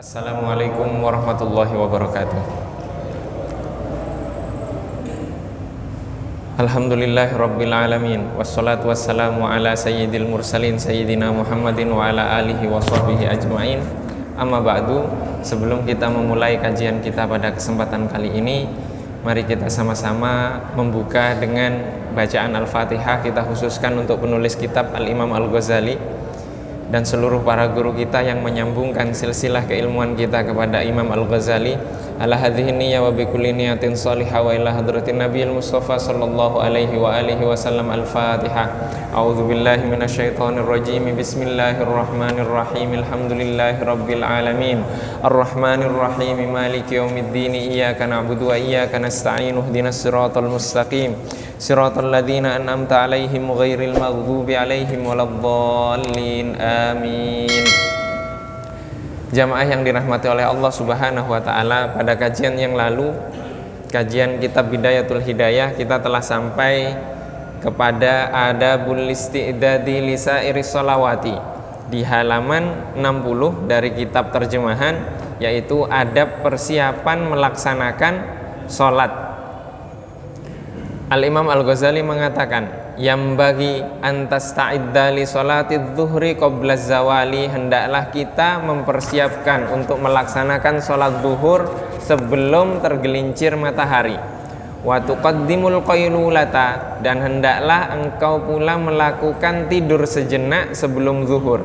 Assalamualaikum warahmatullahi wabarakatuh. Alhamdulillahi rabbil alamin, wassalatu wassalamu ala sayyidil mursalin sayyidina Muhammadin wa ala alihi wa sahbihi ajma'in. Amma ba'du, sebelum kita memulai kajian kita pada kesempatan kali ini, mari kita sama-sama membuka dengan bacaan Al-Fatihah. Kita khususkan untuk penulis kitab Al-Imam Al-Ghazali dan seluruh para guru kita yang menyambungkan silsilah keilmuan kita kepada Imam Al-Ghazali. Ala hadhihi niyya wa bi kulli niyatin shalihah wa ila hadratin nabiyil mustafa sallallahu alaihi wa alihi wasallam. Al-Fatihah. A'udzu billahi minasyaitonir rajim. Bismillahirrahmanirrahim. Alhamdulillahi rabbil alamin. Arrahmanir rahim. Maliki yaumiddin. Iyyaka na'budu wa iyyaka nasta'in. Ihdinas siratal mustaqim. Siratal ladzina an'amta 'alaihim ghairil maghdubi 'alaihim waladdallin. Amin. Jamaah yang dirahmati oleh Allah Subhanahu wa taala, pada kajian yang lalu, kajian kitab Bidayatul Hidayah, kita telah sampai kepada adabul isti'dadi li sairis sholawati di halaman 60 dari kitab terjemahan, yaitu adab persiapan melaksanakan sholat. Al-Imam Al-Ghazali mengatakan, yang bagi antasta'idda li sholatid zuhri qabla zawali, hendaklah kita mempersiapkan untuk melaksanakan sholat zuhur sebelum tergelincir matahari. Wa tuqaddimul qailulata, dan hendaklah engkau pula melakukan tidur sejenak sebelum zuhur.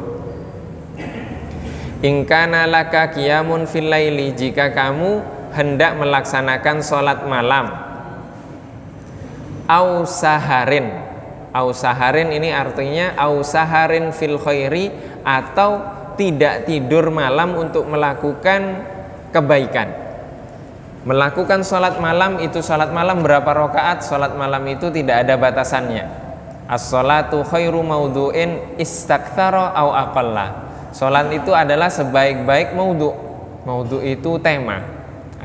In kana laka qiyamun fil laili, jika kamu hendak melaksanakan sholat malam. Au saharin, au saharin ini artinya au saharin fil khairi, atau tidak tidur malam untuk melakukan kebaikan. Melakukan sholat malam itu, sholat malam berapa rakaat? Sholat malam itu tidak ada batasannya. As-sholatu khairu maudhu'in istaktsara au aqalla. Sholat itu adalah sebaik-baik maudhu'. Maudhu' itu tema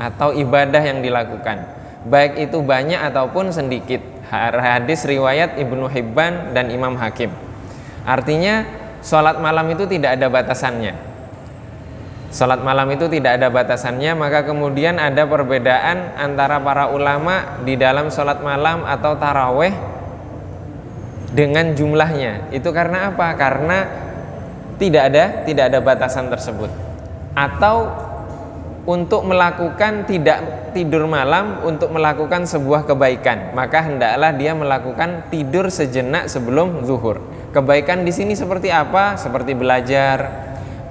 atau ibadah yang dilakukan, baik itu banyak ataupun sedikit. Hadis riwayat Ibnu Hibban dan Imam Hakim. Artinya sholat malam itu tidak ada batasannya. Sholat malam itu tidak ada batasannya. Maka kemudian ada perbedaan antara para ulama di dalam sholat malam atau taraweh dengan jumlahnya. Itu karena apa? Karena tidak ada batasan tersebut. Atau untuk melakukan tidak tidur malam untuk melakukan sebuah kebaikan, maka hendaklah dia melakukan tidur sejenak sebelum zuhur. Kebaikan di sini seperti apa? Seperti belajar,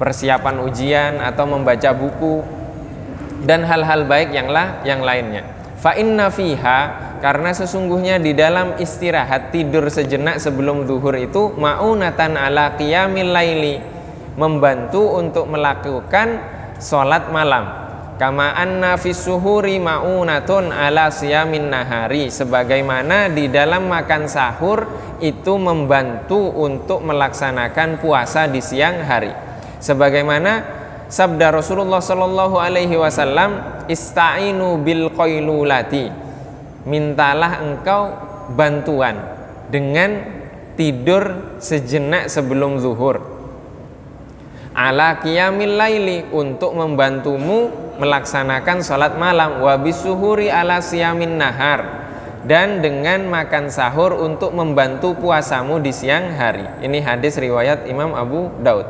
persiapan ujian, atau membaca buku dan hal-hal baik yang lainnya. Fa inna fiha, karena sesungguhnya di dalam istirahat tidur sejenak sebelum zuhur itu ma'unatan ala qiyamil laili, membantu untuk melakukan sholat malam. Kama anna fis suhuri ma'unatun ala siyamin nahari, sebagaimana di dalam makan sahur itu membantu untuk melaksanakan puasa di siang hari. Sebagaimana sabda Rasulullah sallallahu alaihi wasallam, ista'inu bil qailulati, mintalah engkau bantuan dengan tidur sejenak sebelum zuhur. Ala qiyamil laili, untuk membantumu melaksanakan sholat malam. Wa bisuhuri ala siyamin nahar, dan dengan makan sahur untuk membantu puasamu di siang hari. Ini hadis riwayat Imam Abu Daud.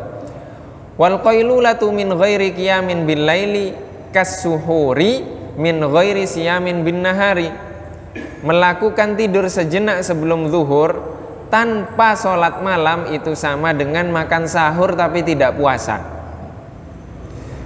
Wal qailulatu min ghairi qiyamin bil laili kasuhuri min ghairi siyamin bin nahari. Melakukan tidur sejenak sebelum zuhur tanpa sholat malam itu sama dengan makan sahur tapi tidak puasa.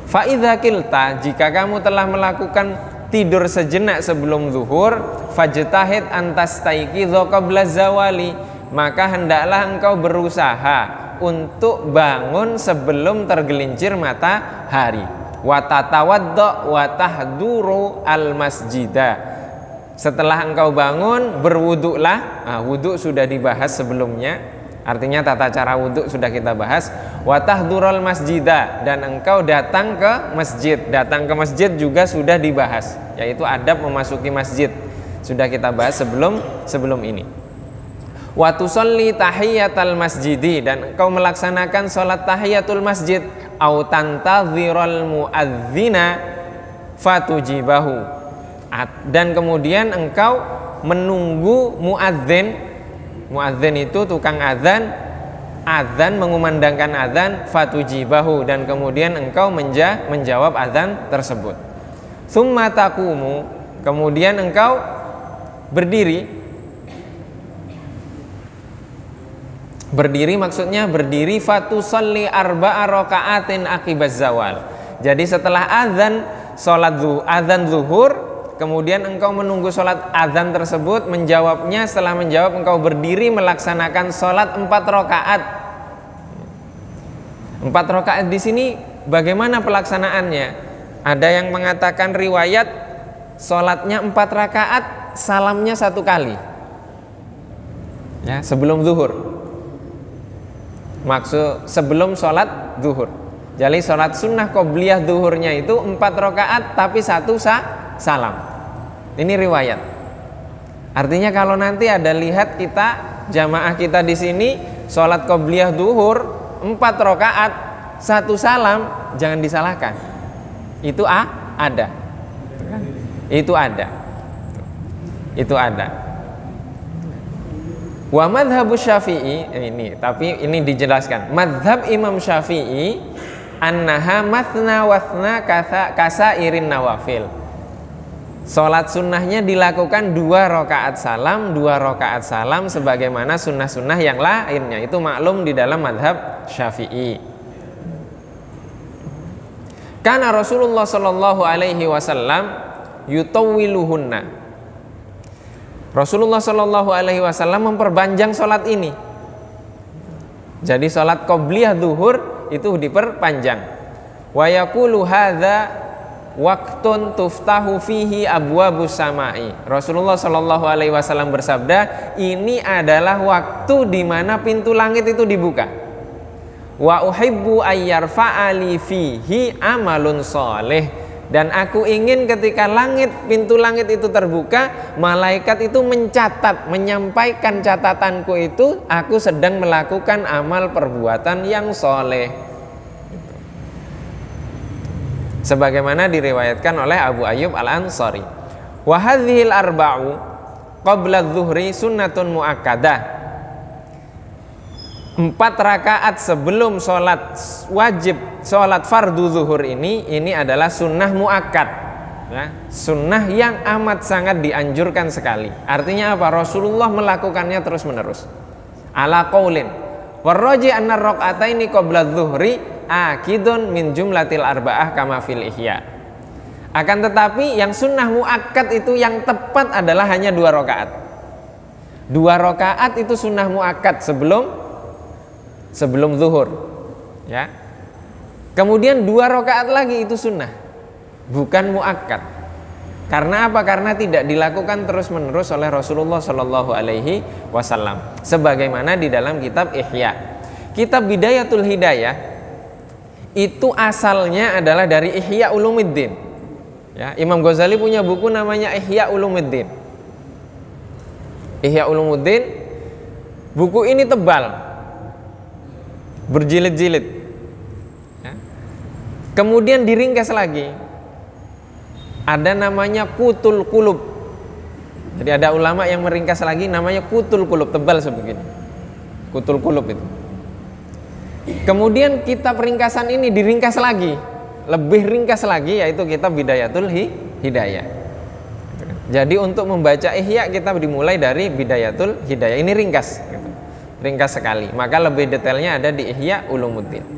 Fa'idha kilta, jika kamu telah melakukan tidur sejenak sebelum zuhur, fajtahid antastaikidho qabla zawali, maka hendaklah engkau berusaha untuk bangun sebelum tergelincir matahari. Wa tatawaddo wa tahduru al masjidah, setelah engkau bangun berwuduklah. Wuduk sudah dibahas sebelumnya, artinya tata cara wuduk sudah kita bahas. Wa tahdurul masjidah, dan engkau datang ke masjid. Datang ke masjid juga sudah dibahas, yaitu adab memasuki masjid, sudah kita bahas sebelum ini. Wa tusalli tahiyatal masjidi, dan engkau melaksanakan sholat tahiyatul masjid. au tantadhiral muadzina fatujibahu, dan kemudian engkau menunggu muadzin. Muadzin itu tukang azan, azan mengumandangkan azan, fatujibahu, dan kemudian engkau menjawab azan tersebut. Tsumma taqumu, kemudian engkau berdiri. Berdiri maksudnya berdiri fatusalli arba'a raka'atin aqibaz zawal. Jadi setelah azan azan zuhur, kemudian engkau menunggu sholat azan tersebut, menjawabnya. Setelah menjawab, engkau berdiri melaksanakan sholat 4 rakaat. 4 rakaat di sini bagaimana pelaksanaannya? Ada yang mengatakan riwayat sholatnya 4 rakaat, salamnya 1 kali, ya, sebelum zuhur. Maksud sebelum sholat zuhur. Jadi sholat sunnah qobliyah zuhurnya itu 4 rakaat tapi 1 salam. Ini riwayat. Artinya kalau nanti ada lihat kita jamaah kita di sini sholat qobliyah zuhur 4 rakaat 1 salam, jangan disalahkan. Itu ada. Itu ada. Itu ada. Wa madhabu Syafi'i, ini dijelaskan. Madhab Imam Syafi'i annaha mathna wathna kasairin nawafil. Sholat sunnahnya dilakukan 2 rakaat salam, 2 rakaat salam sebagaimana sunnah-sunnah yang lainnya. Itu maklum di dalam madhab Syafi'i. Karena Rasulullah Shallallahu Alaihi Wasallam yutawwiluhunna. Rasulullah Shallallahu Alaihi Wasallam memperpanjang sholat ini. Jadi sholat qobliyah zuhur itu diperpanjang. Wa yaqulu hadza waqtun tuftahu fihi abwabus samai. Rasulullah Shallallahu Alaihi Wasallam bersabda, ini adalah waktu di mana pintu langit itu dibuka. Wa uhibbu ayyarfa'ali fihi amalun sholih. Dan aku ingin ketika pintu langit itu terbuka, malaikat itu mencatat, menyampaikan catatanku itu, aku sedang melakukan amal perbuatan yang soleh. Sebagaimana diriwayatkan oleh Abu Ayyub Al-Ansari. Wa hadhil arba'u qabla adh-dhuhri sunnatun muakkadah. 4 rakaat sebelum sholat wajib, sholat fardu zuhur ini adalah sunnah muakkad, ya, sunnah yang amat sangat dianjurkan sekali. Artinya apa? Rasulullah melakukannya terus menerus. Ala qaulin warraji anna raqataini qabla adh-dhuhri akidun min jumlatil arba'ah kama fil ihya. Akan tetapi yang sunnah muakkad itu yang tepat adalah hanya 2 rakaat. 2 rakaat itu sunnah muakkad sebelum zuhur, ya. Kemudian 2 rakaat lagi itu sunnah, bukan muakkad. Karena apa? Karena tidak dilakukan terus menerus oleh Rasulullah Shallallahu Alaihi Wasallam. Sebagaimana di dalam kitab Ihya, kitab Bidayatul Hidayah itu asalnya adalah dari Ihya Ulumuddin. Ya, Imam Ghazali punya buku namanya Ihya Ulumuddin. Ihya Ulumuddin, buku ini tebal, berjilid-jilid, ya. Kemudian diringkas lagi, ada namanya Qutul Qulub. Jadi ada ulama yang meringkas lagi namanya Qutul Qulub, tebal sebegini, Qutul Qulub itu. Kemudian kitab ringkasan ini diringkas lagi, lebih ringkas lagi, yaitu kitab Bidayatul Hidayah. Jadi untuk membaca Ihya kita dimulai dari Bidayatul Hidayah, ini ringkas gitu. Ringkas sekali, maka lebih detailnya ada di Ihya Ulumuddin.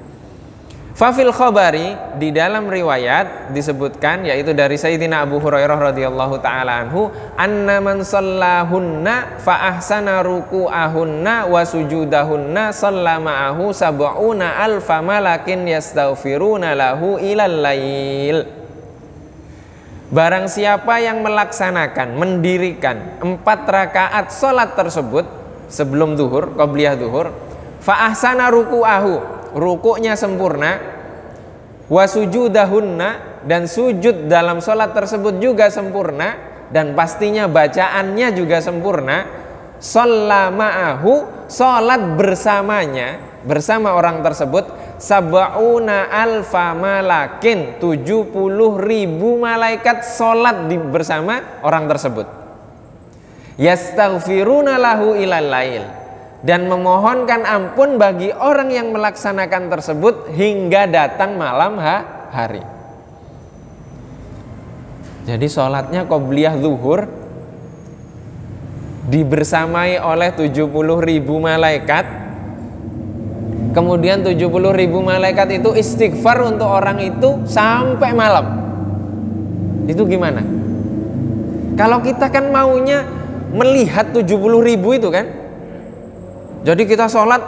Fafil khabari, di dalam riwayat disebutkan, yaitu dari Sayyidina Abu Hurairah radhiyallahu taala anhu, anna man shallahunna fa ahsana ruku'ahunna wa sujudahunna sallama'ahu sab'una alfa malakin yastaghfiruna lahu ilal lail. Barang siapa yang melaksanakan, mendirikan 4 rakaat salat tersebut sebelum zuhur, qobliyah zuhur, fa ahsana ruku'ahu, rukuknya sempurna, wa sujudahunna, dan sujud dalam sholat tersebut juga sempurna, dan pastinya bacaannya juga sempurna, shalla ma'ahu, sholat bersamanya, bersama orang tersebut sab'una alfa malakin, 70.000 malaikat sholat bersama orang tersebut. Yastaghfiruna lahu ilal lail, dan memohonkan ampun bagi orang yang melaksanakan tersebut hingga datang malam hari. Jadi sholatnya qobliyah zuhur dibersamai oleh 70.000 malaikat. Kemudian 70.000 malaikat itu istighfar untuk orang itu sampai malam. Itu gimana? Kalau kita kan maunya melihat 70.000 itu kan. Jadi kita sholat,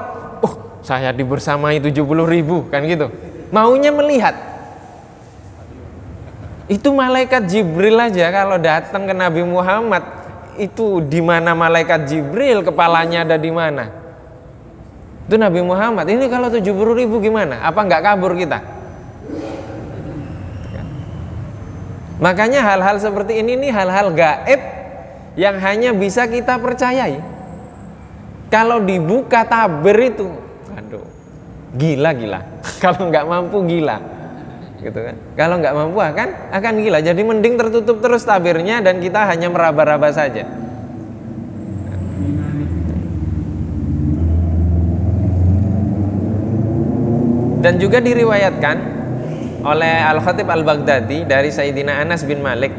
saya dibersamai 70.000 kan gitu. Maunya melihat. Itu malaikat Jibril aja kalau datang ke Nabi Muhammad, itu di mana malaikat Jibril, kepalanya ada di mana? Itu Nabi Muhammad. Ini kalau 70.000 gimana? Apa nggak kabur kita? Makanya hal-hal seperti ini nih hal-hal gaib yang hanya bisa kita percayai. Kalau dibuka tabir itu, aduh, gila. Kalau nggak mampu gila, gitu kan? Kalau nggak mampu akan gila. Jadi mending tertutup terus tabirnya dan kita hanya meraba-raba saja. Dan juga diriwayatkan oleh Al-Khatib Al-Baghdadi dari Sayyidina Anas bin Malik,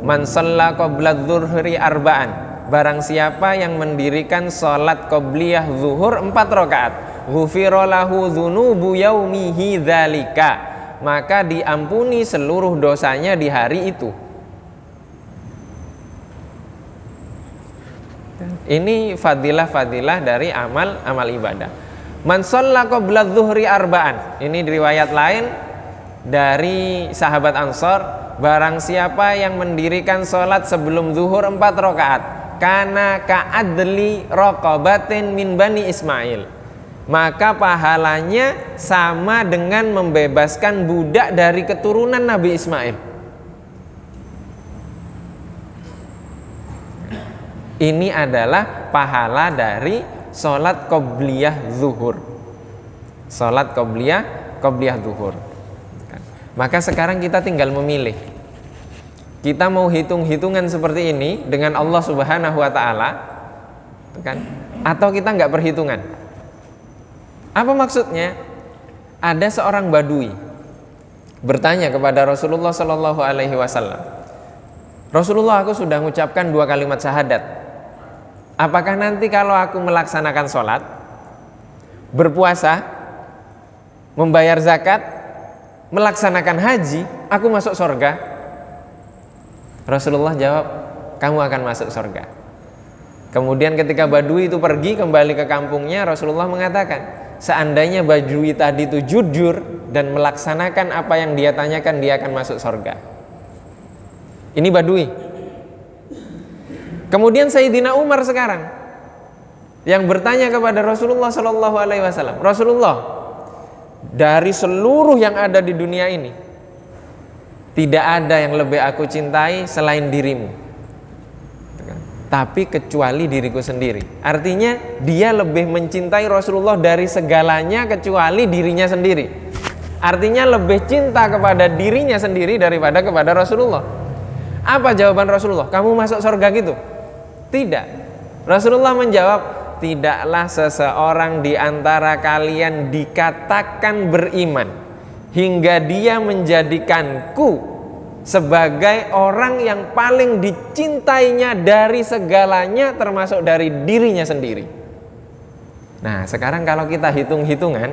man shalla qabla dzuhri arba'an, barang siapa yang mendirikan sholat qobliyah zuhur 4 rakaat, ghufira lahu dzunubu yaumihi dzalika, maka diampuni seluruh dosanya di hari itu. Ini fadilah-fadilah dari amal ibadah. Man shalla qabla dzuhri arba'an, ini riwayat lain dari sahabat Ansor, barang siapa yang mendirikan sholat sebelum zuhur 4 rakaat, kana ka'adli raqabatin min bani Ismail, maka pahalanya sama dengan membebaskan budak dari keturunan Nabi Ismail. Ini adalah pahala dari sholat qobliyah zuhur. Sholat qobliyah zuhur. Maka sekarang kita tinggal memilih. Kita mau hitung-hitungan seperti ini dengan Allah Subhanahu wa Ta'ala, kan? Atau kita nggak perhitungan? Apa maksudnya? Ada seorang badui bertanya kepada Rasulullah Shallallahu Alaihi Wasallam, Rasulullah, aku sudah mengucapkan 2 kalimat syahadat. Apakah nanti kalau aku melaksanakan sholat, berpuasa, membayar zakat, melaksanakan haji, aku masuk surga? Rasulullah jawab, kamu akan masuk surga. Kemudian ketika badui itu pergi kembali ke kampungnya, Rasulullah mengatakan, seandainya badui tadi itu jujur dan melaksanakan apa yang dia tanyakan, dia akan masuk surga. Ini badui. Kemudian Sayyidina Umar sekarang yang bertanya kepada Rasulullah Shallallahu Alaihi Wasallam, Rasulullah, dari seluruh yang ada di dunia ini, tidak ada yang lebih aku cintai selain dirimu, tapi kecuali diriku sendiri. Artinya dia lebih mencintai Rasulullah dari segalanya kecuali dirinya sendiri. Artinya lebih cinta kepada dirinya sendiri daripada kepada Rasulullah. Apa jawaban Rasulullah? Kamu masuk surga gitu? Tidak. Rasulullah menjawab, tidaklah seseorang di antara kalian dikatakan beriman hingga dia menjadikanku sebagai orang yang paling dicintainya dari segalanya, termasuk dari dirinya sendiri. Nah, sekarang kalau kita hitung-hitungan,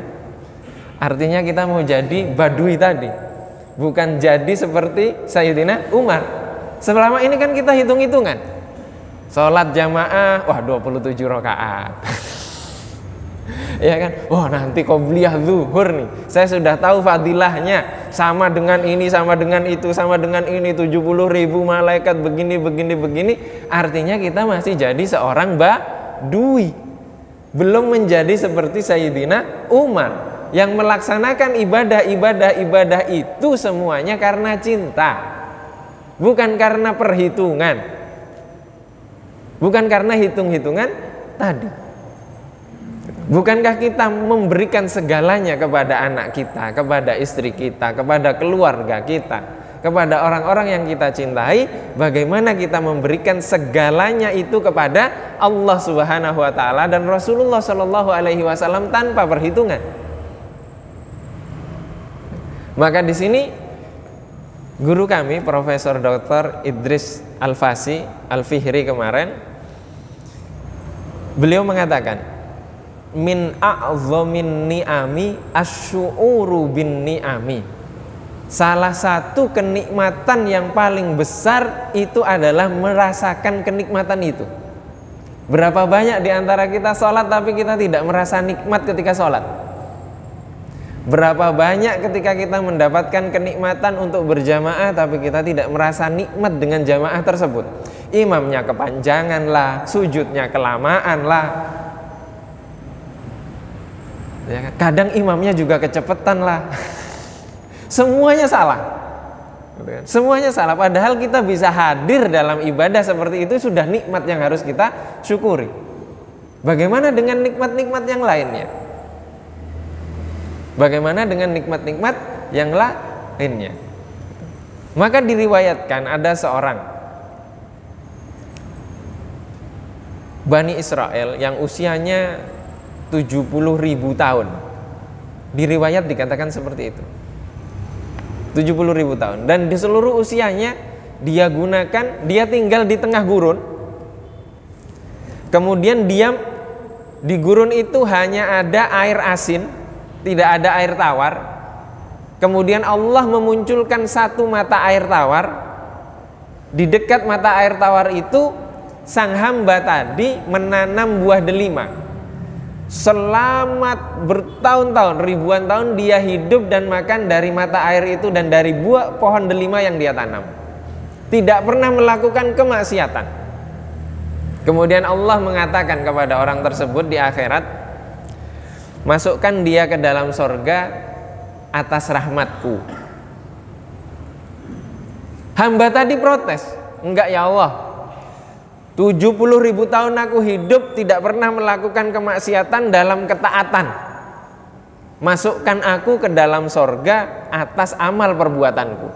artinya kita mau jadi badui tadi, bukan jadi seperti Sayyidina Umar. Selama ini kan kita hitung-hitungan, sholat jamaah, 27 rakaat. Ya kan? Wah, nanti qobliyah zuhur nih, saya sudah tahu fadilahnya, sama dengan ini, sama dengan itu, sama dengan ini, 70.000 malaikat begini. Artinya kita masih jadi seorang badui, belum menjadi seperti Sayyidina Umar yang melaksanakan ibadah itu semuanya karena cinta, bukan karena perhitungan, bukan karena hitung-hitungan tadi. Bukankah kita memberikan segalanya kepada anak kita, kepada istri kita, kepada keluarga kita, kepada orang-orang yang kita cintai? Bagaimana kita memberikan segalanya itu kepada Allah Subhanahu wa taala dan Rasulullah Shallallahu alaihi wasallam tanpa perhitungan? Maka di sini guru kami Profesor Dr. Idris Al-Fasi Al-Fihri kemarin, beliau mengatakan, min a'zamin ni'ami asyu'uru bin ni'ami. Salah satu kenikmatan yang paling besar itu adalah merasakan kenikmatan itu. Berapa banyak di antara kita sholat tapi kita tidak merasa nikmat ketika sholat? Berapa banyak ketika kita mendapatkan kenikmatan untuk berjamaah tapi kita tidak merasa nikmat dengan jamaah tersebut? Imamnya kepanjangan lah, sujudnya kelamaan lah, ya, kadang imamnya juga kecepatan lah. Semuanya salah, semuanya salah. Padahal kita bisa hadir dalam ibadah seperti itu sudah nikmat yang harus kita syukuri. Bagaimana dengan nikmat-nikmat yang lainnya? Bagaimana dengan nikmat-nikmat yang lainnya? Maka diriwayatkan ada seorang Bani Israel yang usianya 70.000 tahun. Diriwayat dikatakan seperti itu, 70.000 tahun. Dan di seluruh usianya dia tinggal di tengah gurun. Kemudian di gurun itu hanya ada air asin, tidak ada air tawar. Kemudian Allah memunculkan satu mata air tawar. Di dekat mata air tawar itu sang hamba tadi menanam buah delima. Selama bertahun-tahun, ribuan tahun dia hidup dan makan dari mata air itu dan dari buah pohon delima yang dia tanam. Tidak pernah melakukan kemaksiatan. Kemudian Allah mengatakan kepada orang tersebut di akhirat, masukkan dia ke dalam sorga atas rahmatku. Hamba tadi protes, enggak ya Allah, 70.000 tahun aku hidup tidak pernah melakukan kemaksiatan dalam ketaatan. Masukkan aku ke dalam sorga atas amal perbuatanku.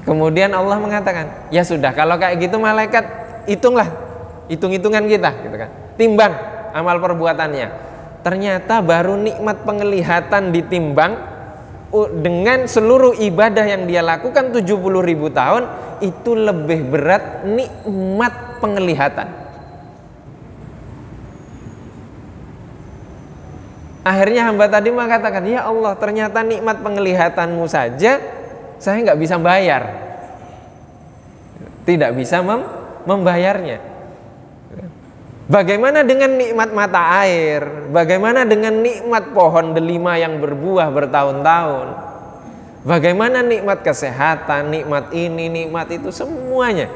Kemudian Allah mengatakan, ya sudah, kalau kayak gitu malaikat hitunglah, hitung-hitungan kita, gitu kan. Timbang amal perbuatannya. Ternyata baru nikmat penglihatan ditimbang dengan seluruh ibadah yang dia lakukan 70.000 tahun, itu lebih berat nikmat penglihatan. Akhirnya hamba tadi mengatakan, ya Allah, ternyata nikmat penglihatanmu saja saya nggak bisa bayar, tidak bisa membayarnya. Bagaimana dengan nikmat mata air? Bagaimana dengan nikmat pohon delima yang berbuah bertahun-tahun? Bagaimana nikmat kesehatan, nikmat ini, nikmat itu, semuanya.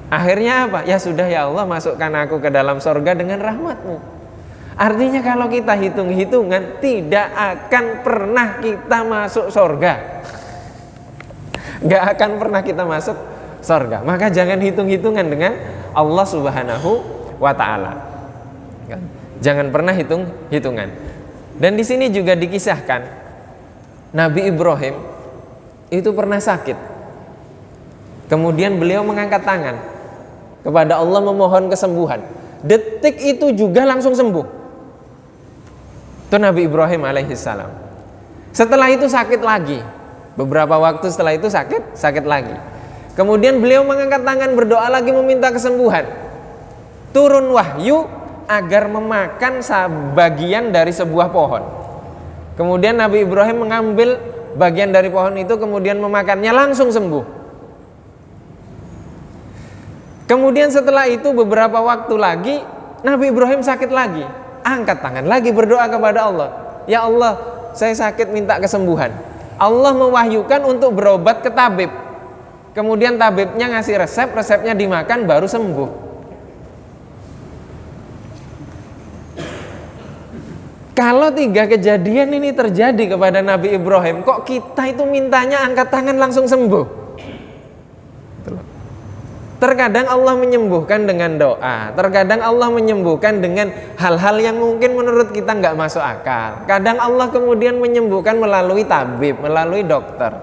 Akhirnya apa? Ya sudah ya Allah, masukkan aku ke dalam sorga dengan rahmatmu. Artinya kalau kita hitung-hitungan, tidak akan pernah kita masuk sorga. Gak akan pernah kita masuk sorga. Maka jangan hitung-hitungan dengan Allah Subhanahu wa ta'ala. Jangan pernah hitung-hitungan. Dan di sini juga dikisahkan Nabi Ibrahim itu pernah sakit. Kemudian beliau mengangkat tangan kepada Allah memohon kesembuhan. Detik itu juga langsung sembuh. Itu Nabi Ibrahim alaihissalam. Setelah itu sakit lagi. Beberapa waktu setelah itu sakit lagi. Kemudian beliau mengangkat tangan berdoa lagi meminta kesembuhan. Turun wahyu agar memakan bagian dari sebuah pohon. Kemudian Nabi Ibrahim mengambil bagian dari pohon itu, kemudian memakannya, langsung sembuh. Kemudian setelah itu beberapa waktu lagi Nabi Ibrahim sakit lagi. Angkat tangan lagi berdoa kepada Allah. Ya Allah, saya sakit minta kesembuhan. Allah mewahyukan untuk berobat ke tabib. Kemudian tabibnya ngasih resep, resepnya dimakan baru sembuh. Kalau 3 kejadian ini terjadi kepada Nabi Ibrahim, kok kita itu mintanya angkat tangan langsung sembuh? Terkadang Allah menyembuhkan dengan doa, terkadang Allah menyembuhkan dengan hal-hal yang mungkin menurut kita nggak masuk akal. Kadang Allah kemudian menyembuhkan melalui tabib, melalui dokter.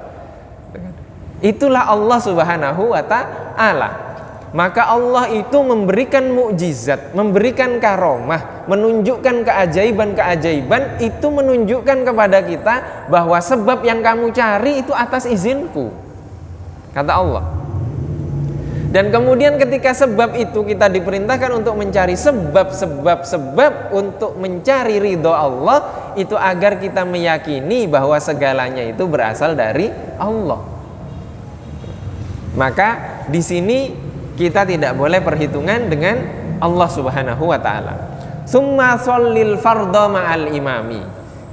Itulah Allah Subhanahu wa Ta'ala. Maka Allah itu memberikan mukjizat, memberikan karomah, menunjukkan keajaiban-keajaiban, itu menunjukkan kepada kita bahwa sebab yang kamu cari itu atas izinku, kata Allah. Dan kemudian ketika sebab itu kita diperintahkan untuk mencari sebab untuk mencari ridho Allah, itu agar kita meyakini bahwa segalanya itu berasal dari Allah. Maka di sini kita tidak boleh perhitungan dengan Allah Subhanahu wa Ta'ala. Summa shallil fardha ma'al imami.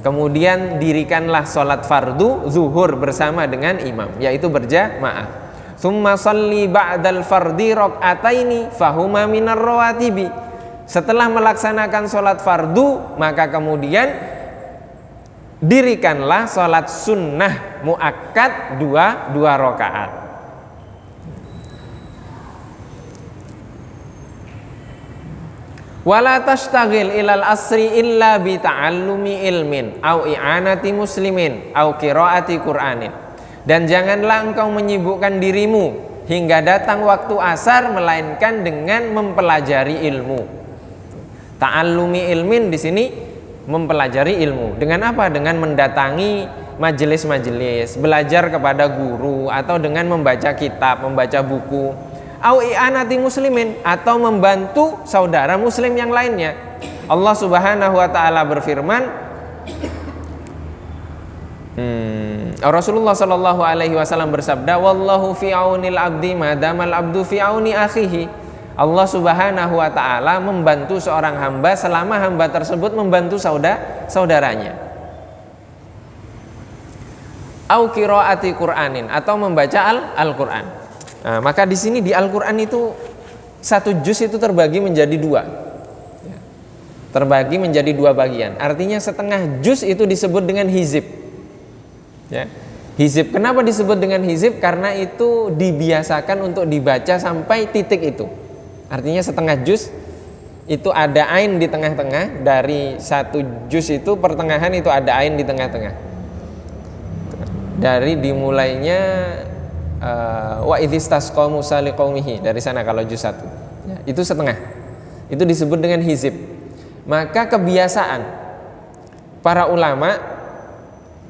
Kemudian dirikanlah sholat fardu zuhur bersama dengan imam, yaitu berjamaah. Summa shalli ba'dal fardi rak'ataini fahuma minar rawatibi. Setelah melaksanakan sholat fardu, maka kemudian dirikanlah sholat sunnah muakkad dua rakaat. Wala tashtagil ilal asri illa bi ta'allumi ilmin au i'anati muslimin au qiraati qur'anin. Dan janganlah engkau menyibukkan dirimu hingga datang waktu asar melainkan dengan mempelajari ilmu. Ta'allumi ilmin di sini mempelajari ilmu. Dengan apa? Dengan mendatangi majelis-majelis, belajar kepada guru, atau dengan membaca kitab, membaca buku. Au i'anati muslimin, atau membantu saudara muslim yang lainnya. Allah Subhanahu wa Ta'ala berfirman, Rasulullah Shallallahu Alaihi Wasallam bersabda, wallahu fi aunil abdi madamal abdu fi auni akhihi. Allah Subhanahu wa Ta'ala membantu seorang hamba selama hamba tersebut membantu saudaranya. Au qiraati Qur'anin, atau membaca Al-Qur'an. Nah, maka di sini di Al-Qur'an itu satu juz itu terbagi menjadi dua. Terbagi menjadi dua bagian. Artinya setengah juz itu disebut dengan hizib. Ya. Hizib, kenapa disebut dengan hizib? Karena itu dibiasakan untuk dibaca sampai titik itu. Artinya setengah juz itu ada ain di tengah-tengah. Dari satu juz itu pertengahan itu ada ain di tengah-tengah. Dari dimulainya wa idhistasqa Musa liqaumihi, dari sana kalau juz 1. Ya, itu setengah. Itu disebut dengan hizib. Maka kebiasaan para ulama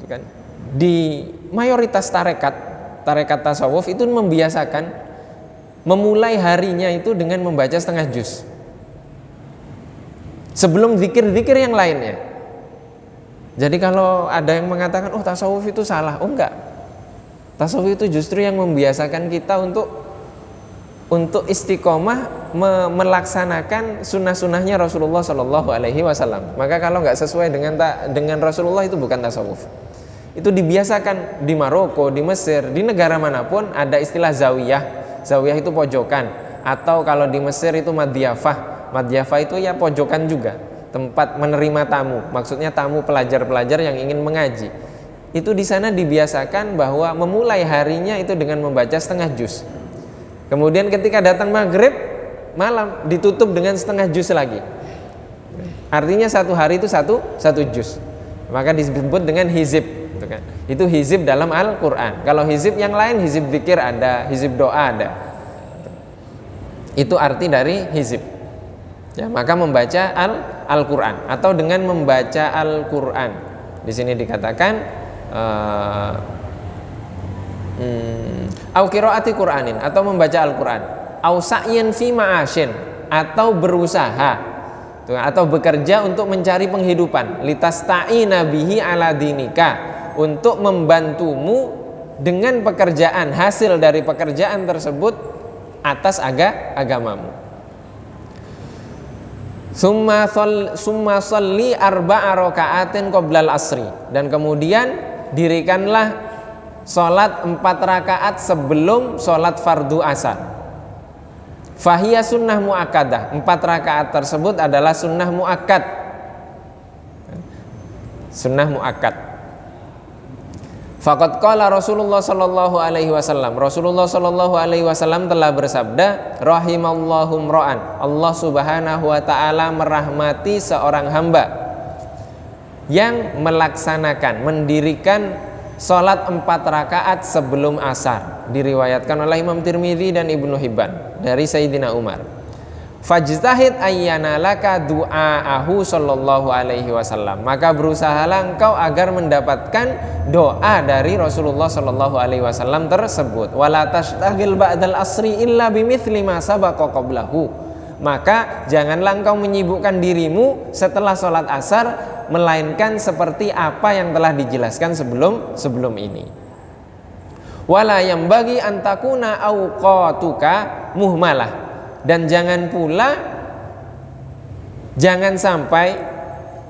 itu kan, di mayoritas tarekat tasawuf itu membiasakan memulai harinya itu dengan membaca setengah juz sebelum zikir-zikir yang lainnya. Jadi kalau ada yang mengatakan oh tasawuf itu salah, oh enggak. Tasawuf itu justru yang membiasakan kita untuk istiqomah melaksanakan sunnah-sunnahnya Rasulullah Shallallahu Alaihi Wasallam. Maka kalau nggak sesuai dengan Rasulullah itu bukan tasawuf. Itu dibiasakan di Maroko, di Mesir, di negara manapun ada istilah zawiyah. Zawiyah itu pojokan, atau kalau di Mesir itu madhiyafah. Madhiyafah itu ya pojokan juga, tempat menerima tamu. Maksudnya tamu pelajar-pelajar yang ingin mengaji. Itu di sana dibiasakan bahwa memulai harinya itu dengan membaca setengah juz. Kemudian ketika datang maghrib malam ditutup dengan setengah juz lagi. Artinya satu hari itu satu juz. Maka disebut dengan hizib. Itu hizib dalam Al-Quran. Kalau hizib yang lain, hizib zikir ada, hizib doa ada. Itu arti dari hizib. Ya, maka membaca Al-Quran atau dengan membaca Al-Quran. Di sini dikatakan au qiraati Qur'anin, atau membaca Al-Quran. Au sa'yin fi ma'ashin, atau berusaha atau bekerja untuk mencari penghidupan. Litasta'ina bihi ala dinika, untuk membantumu dengan pekerjaan, hasil dari pekerjaan tersebut atas agamamu. Summa sholli arba'a raka'atin qoblal asri, dan kemudian dirikanlah sholat 4 rakaat sebelum sholat fardu asar. Fahiyya sunnah muakkadah, 4 rakaat tersebut adalah sunnah muakkad. Sunnah muakkad. Faqad qala Rasulullah sallallahu alaihi wasallam. Rasulullah sallallahu alaihi wasallam telah bersabda, rahimallahu mra'an. Allah Subhanahu wa taala merahmati seorang hamba yang melaksanakan, mendirikan salat 4 rakaat sebelum asar. Diriwayatkan oleh Imam Tirmidzi dan Ibnu Hibban dari Sayyidina Umar. Fajtahid ayyana laka du'aahu sallallahu alaihi wasallam. Maka berusahalah engkau agar mendapatkan doa dari Rasulullah sallallahu alaihi wasallam tersebut. Wala tashtagil ba'dal asri illa bimithli ma sabaqa qablahu. Maka janganlah engkau menyibukkan dirimu setelah sholat asar melainkan seperti apa yang telah dijelaskan sebelum ini. Wala yambagi antakuna awqatuka muhmalah. Dan jangan sampai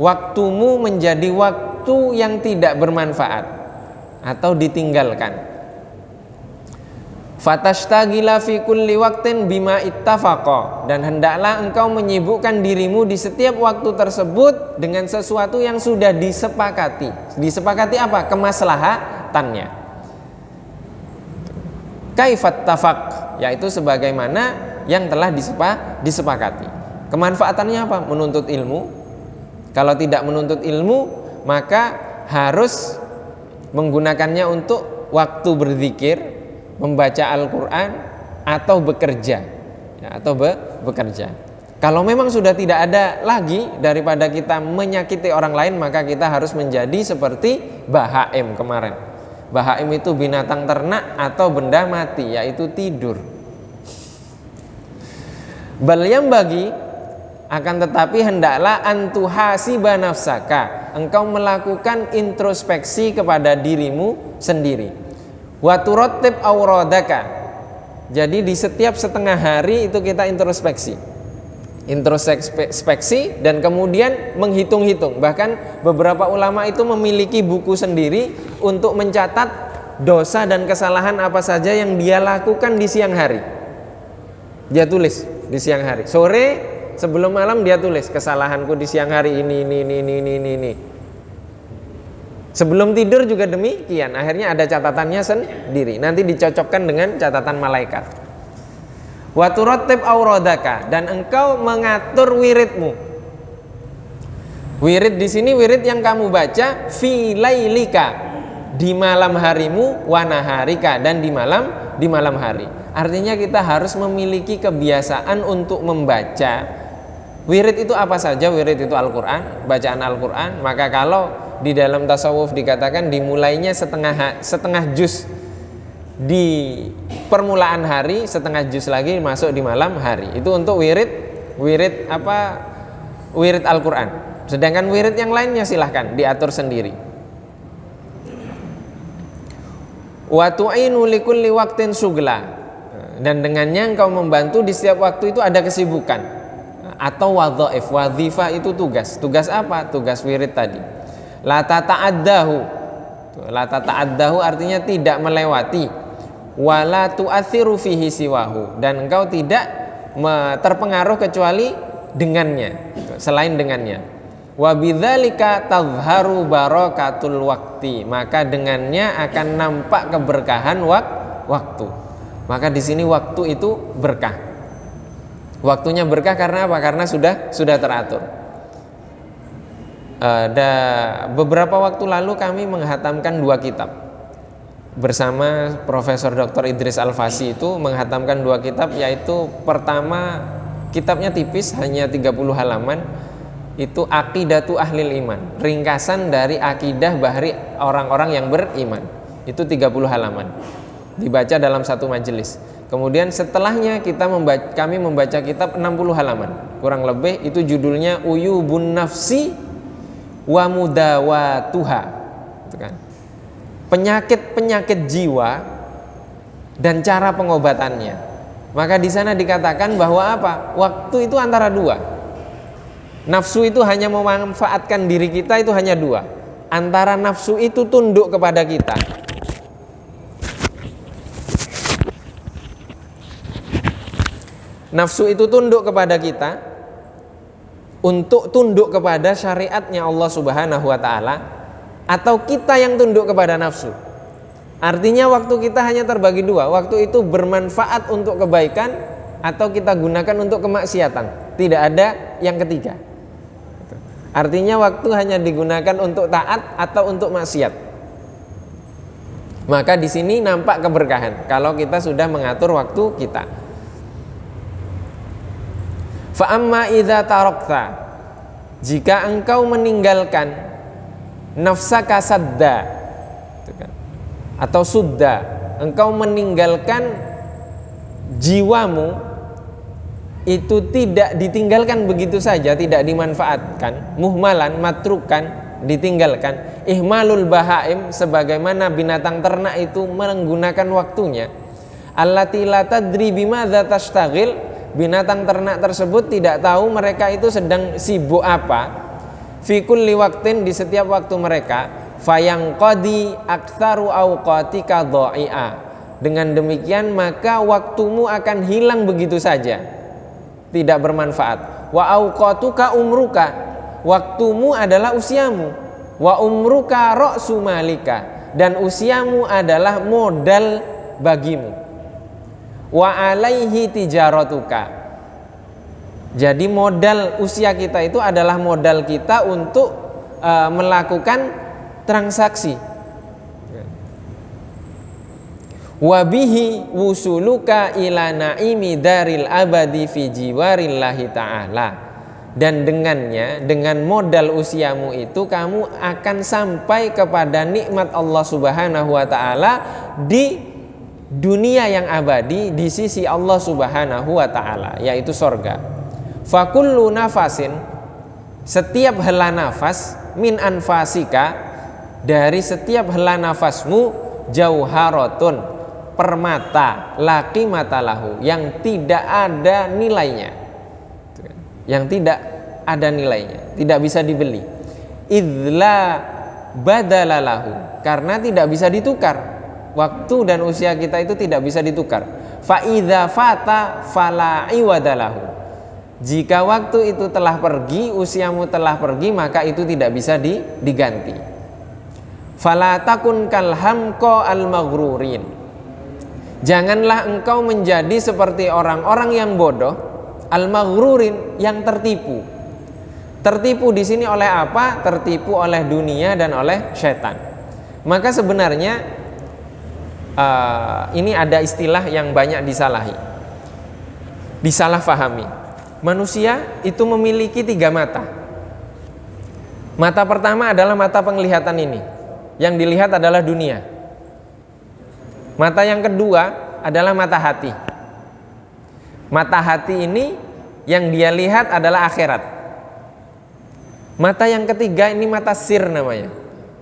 waktumu menjadi waktu yang tidak bermanfaat atau ditinggalkan. Fatashtagila fi kulli waqtin bima ittafaqa. Dan hendaklah engkau menyibukkan dirimu di setiap waktu tersebut dengan sesuatu yang sudah disepakati. Disepakati apa? Kemaslahatannya. Kaifat tafaq, yaitu sebagaimana yang telah disepakati. Kemanfaatannya apa? Menuntut ilmu. Kalau tidak menuntut ilmu, maka harus menggunakannya untuk waktu berzikir, membaca Al-Quran, atau bekerja ya, bekerja. Kalau memang sudah tidak ada lagi daripada kita menyakiti orang lain, maka kita harus menjadi seperti bahaim kemarin. Bahaim itu binatang ternak atau benda mati, yaitu tidur. Bal yang bagi, akan tetapi hendaklah antuhasiba nafsaka, engkau melakukan introspeksi kepada dirimu sendiri. Wa turattib auradaka. Jadi di setiap setengah hari itu kita introspeksi dan kemudian menghitung-hitung. Bahkan beberapa ulama itu memiliki buku sendiri untuk mencatat dosa dan kesalahan apa saja yang dia lakukan di siang hari. Dia tulis di siang hari. Sore sebelum malam dia tulis kesalahanku di siang hari ini. Sebelum tidur juga demikian. Akhirnya ada catatannya sendiri. Nanti dicocokkan dengan catatan malaikat. Wa turattib auradaka, dan engkau mengatur wiridmu. Wirid di sini wirid yang kamu baca fi lailika, di malam harimu, wa naharika, dan di malam hari. Artinya kita harus memiliki kebiasaan untuk membaca. Wirid itu apa saja? Wirid itu Al-Quran, bacaan Al-Quran. Maka kalau di dalam tasawuf dikatakan dimulainya setengah juz di permulaan hari, setengah juz lagi masuk di malam hari. Itu untuk wirid Al-Quran. Sedangkan wirid yang lainnya silahkan diatur sendiri. Wa tu'inu likulli waqtin sugla, dan dengannya engkau membantu di setiap waktu itu ada kesibukan atau wadhaif. Wadhifah itu tugas. Tugas apa? Tugas wirid tadi. La tata'addahu artinya tidak melewati. Wala tu'athiru fihi siwahu, dan engkau tidak terpengaruh kecuali dengannya, selain dengannya. Wa bidzalika tadhharu barakatul waqti, maka dengannya akan nampak keberkahan waktu. Maka di sini waktu itu berkah. Waktunya berkah karena apa? Karena sudah teratur. Beberapa waktu lalu kami menghatamkan 2 kitab bersama Profesor Dr. Idris Al-Fasi. Itu menghatamkan 2 kitab, yaitu pertama kitabnya tipis, hanya 30 halaman. Itu Aqidatu Ahlil Iman, ringkasan dari akidah bahri orang-orang yang beriman. Itu 30 halaman, dibaca dalam satu majelis. Kemudian setelahnya kami membaca kitab 60 halaman kurang lebih. Itu judulnya Uyubun Nafsi wa Mudawatuha, itu kan, penyakit-penyakit jiwa dan cara pengobatannya. Maka di sana dikatakan bahwa apa? Waktu itu antara 2. Nafsu itu hanya memanfaatkan diri kita, itu hanya 2. Antara nafsu itu tunduk kepada kita, nafsu itu tunduk kepada kita untuk tunduk kepada syariatnya Allah Subhanahu wa ta'ala, atau kita yang tunduk kepada nafsu. Artinya waktu kita hanya terbagi dua, waktu itu bermanfaat untuk kebaikan atau kita gunakan untuk kemaksiatan, tidak ada yang ketiga. Artinya waktu hanya digunakan untuk taat atau untuk maksiat. Maka di sini nampak keberkahan kalau kita sudah mengatur waktu kita. Fa amma idza tarakta, jika engkau meninggalkan nafsaka sadda, atau sudda, engkau meninggalkan jiwamu itu tidak ditinggalkan begitu saja, tidak dimanfaatkan, muhmalan, matrukan, ditinggalkan, ihmalul bahaim, sebagaimana binatang ternak itu menggunakan waktunya, allati la tadri bimadza tashtagil, binatang ternak tersebut tidak tahu mereka itu sedang sibuk apa, fi kulli waqtin, di setiap waktu mereka, fayangqadi aktsaru awqatika dha'i'a, dengan demikian maka waktumu akan hilang begitu saja, tidak bermanfaat. Wa awqatuka umruka, waktumu adalah usiamu. Wa umruka ra'su malika, dan usiamu adalah modal bagimu. Wa alaihi tijaratuka, jadi modal usia kita itu adalah modal kita untuk melakukan transaksi. Wabihi wusuluka ila naimi daril abadi fi jiwarillahi ta'ala, dan dengannya, dengan modal usiamu itu kamu akan sampai kepada nikmat Allah Subhanahu wa ta'ala di dunia yang abadi di sisi Allah Subhanahu wa ta'ala, yaitu sorga. Fakullu nafasin, setiap hela nafas, min anfasika, dari setiap hela nafasmu, jauharatun, permata, laki mata lahu, yang tidak ada nilainya, yang tidak ada nilainya, tidak bisa dibeli. Idla badalalahu, karena tidak bisa ditukar. Waktu dan usia kita itu tidak bisa ditukar. Fa idza fata fala iwadalahu, jika waktu itu telah pergi, usiamu telah pergi, maka itu tidak bisa diganti. Fala takun kal hamqa al maghrurin, janganlah engkau menjadi seperti orang-orang yang bodoh, al-maghrurin, yang tertipu. Tertipu di sini oleh apa? Tertipu oleh dunia dan oleh setan. Maka sebenarnya ini ada istilah yang banyak disalahi, disalahfahami. Manusia itu memiliki 3 mata. Mata pertama adalah mata penglihatan ini, yang dilihat adalah dunia. Mata yang kedua adalah mata hati. Mata hati ini yang dia lihat adalah akhirat. Mata yang ketiga ini mata sir namanya.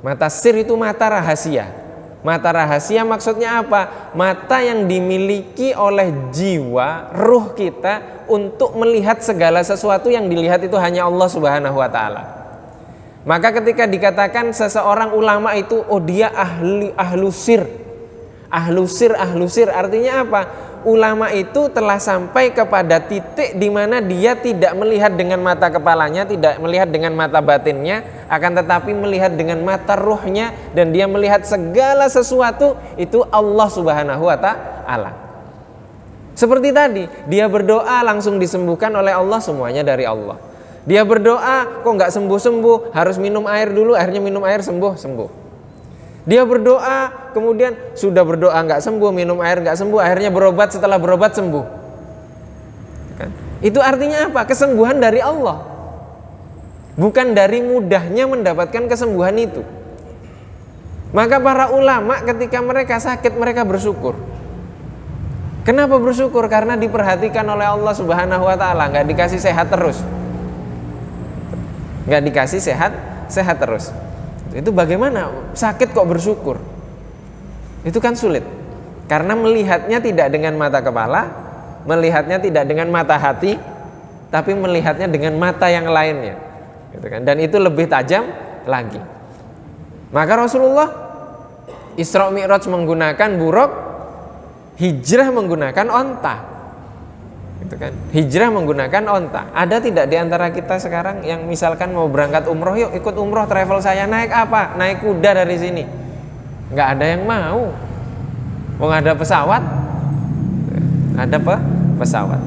Mata sir itu mata rahasia. Mata rahasia maksudnya apa? Mata yang dimiliki oleh jiwa, ruh kita untuk melihat segala sesuatu yang dilihat itu hanya Allah Subhanahu wa ta'ala. Maka ketika dikatakan seseorang ulama itu, oh dia ahlu sir, artinya apa? Ulama itu telah sampai kepada titik di mana dia tidak melihat dengan mata kepalanya, tidak melihat dengan mata batinnya, akan tetapi melihat dengan mata ruhnya, dan dia melihat segala sesuatu itu Allah Subhanahu wa ta'ala. Seperti tadi, dia berdoa langsung disembuhkan oleh Allah, semuanya dari Allah. Dia berdoa kok nggak sembuh-sembuh, harus minum air dulu, akhirnya minum air sembuh. Dia berdoa, kemudian sudah berdoa nggak sembuh, minum air nggak sembuh, akhirnya berobat, setelah berobat sembuh. Kan? Itu artinya apa? Kesembuhan dari Allah, bukan dari mudahnya mendapatkan kesembuhan itu. Maka para ulama ketika mereka sakit, mereka bersyukur. Kenapa bersyukur? Karena diperhatikan oleh Allah Subhanahu wa ta'ala, nggak dikasih sehat terus, nggak dikasih sehat terus. Itu bagaimana sakit kok bersyukur? Itu kan sulit, karena melihatnya tidak dengan mata kepala, melihatnya tidak dengan mata hati, tapi melihatnya dengan mata yang lainnya, gitu kan? Dan itu lebih tajam lagi. Maka Rasulullah Isra Mi'raj menggunakan buruk, hijrah menggunakan onta, gitu kan? Hijrah menggunakan onta. Ada tidak di antara kita sekarang yang misalkan mau berangkat umroh, yuk ikut umroh travel saya, naik apa? Naik kuda dari sini. Nggak ada yang mau. Wong ada pesawat, ada pesawat.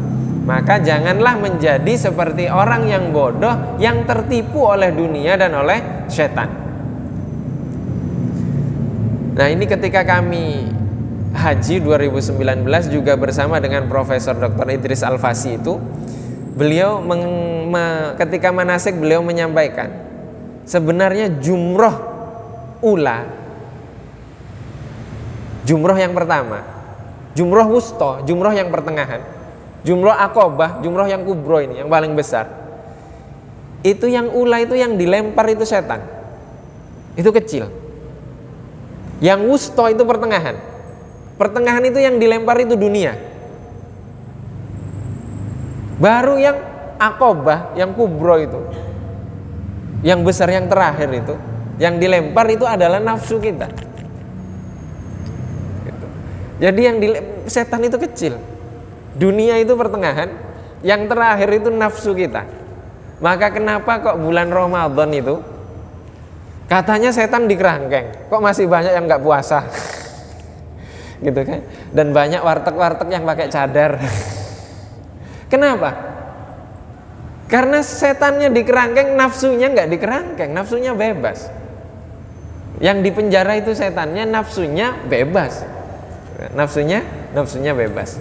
Maka janganlah menjadi seperti orang yang bodoh yang tertipu oleh dunia dan oleh setan. Nah, ini ketika kami haji 2019 juga bersama dengan Profesor Dr. Idris Al-Fasi itu, beliau ketika manasik beliau menyampaikan sebenarnya jumroh ula, jumroh yang pertama, jumroh wusto, jumroh yang pertengahan, jumroh akobah, jumroh yang kubro ini yang paling besar. Itu yang ula itu yang dilempar itu setan, itu kecil. Yang wusto itu pertengahan, pertengahan itu yang dilempar itu dunia. Baru yang akobah, yang kubro itu, yang besar, yang terakhir itu, yang dilempar itu adalah nafsu kita. Gitu. Jadi yang setan itu kecil, dunia itu pertengahan, yang terakhir itu nafsu kita. Maka kenapa kok bulan Ramadan itu katanya setan di kerangkeng, kok masih banyak yang nggak puasa, gitu kan? Dan banyak warteg-warteg yang pakai cadar. Kenapa? Karena setannya di kerangkeng, nafsunya nggak di kerangkeng, nafsunya bebas. Yang di penjara itu setannya, nafsunya bebas, nafsunya bebas.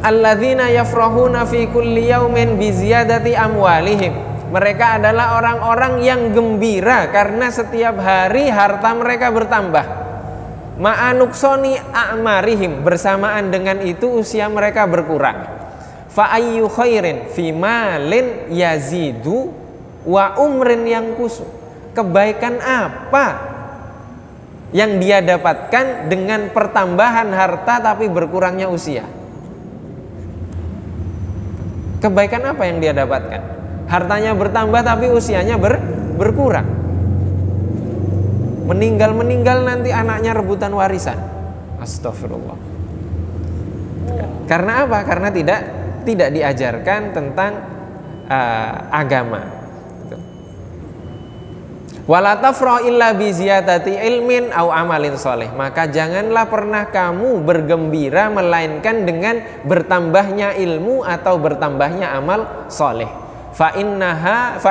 Alladzina yafrahuna fi kulli yaumin bi ziyadati amwalihim. Mereka adalah orang-orang yang gembira karena setiap hari harta mereka bertambah. Ma'anuksoni a'marihim, bersamaan dengan itu usia mereka berkurang. Fa ayyu khairin fi malin yazidu wa umrin yang kusu. Kebaikan apa yang dia dapatkan dengan pertambahan harta tapi berkurangnya usia? Kebaikan apa yang dia dapatkan? Hartanya bertambah tapi usianya berkurang. Meninggal nanti anaknya rebutan warisan. Astagfirullah. Karena apa? Karena tidak diajarkan tentang agama. Wala tafra illa bi ziyadati ilmin au amalin soleh. Maka janganlah pernah kamu bergembira melainkan dengan bertambahnya ilmu atau bertambahnya amal soleh. Fa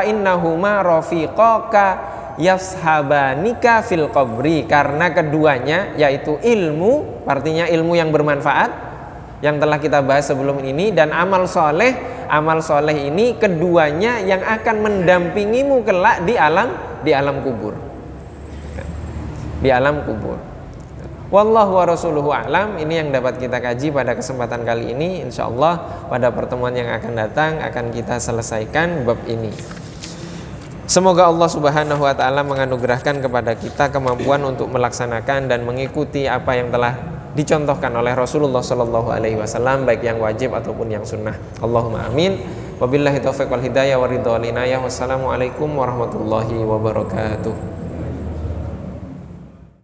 innahuma rafiqaka yashabanika fil qabri. Karena keduanya, yaitu ilmu, artinya ilmu yang bermanfaat yang telah kita bahas sebelum ini, dan amal soleh. Amal soleh ini keduanya yang akan mendampingimu kelak di alam kubur. Di alam kubur. Wallahu wa rasuluhu a'lam. Ini yang dapat kita kaji pada kesempatan kali ini. Insyaallah pada pertemuan yang akan datang akan kita selesaikan bab ini. Semoga Allah Subhanahu wa taala menganugerahkan kepada kita kemampuan untuk melaksanakan dan mengikuti apa yang telah dicontohkan oleh Rasulullah sallallahu alaihi wasallam, baik yang wajib ataupun yang sunnah. Allahumma amin. Wabillahi taufiq wal hidayah wa ridha wal inayah. Wassalamualaikum warahmatullahi wabarakatuh.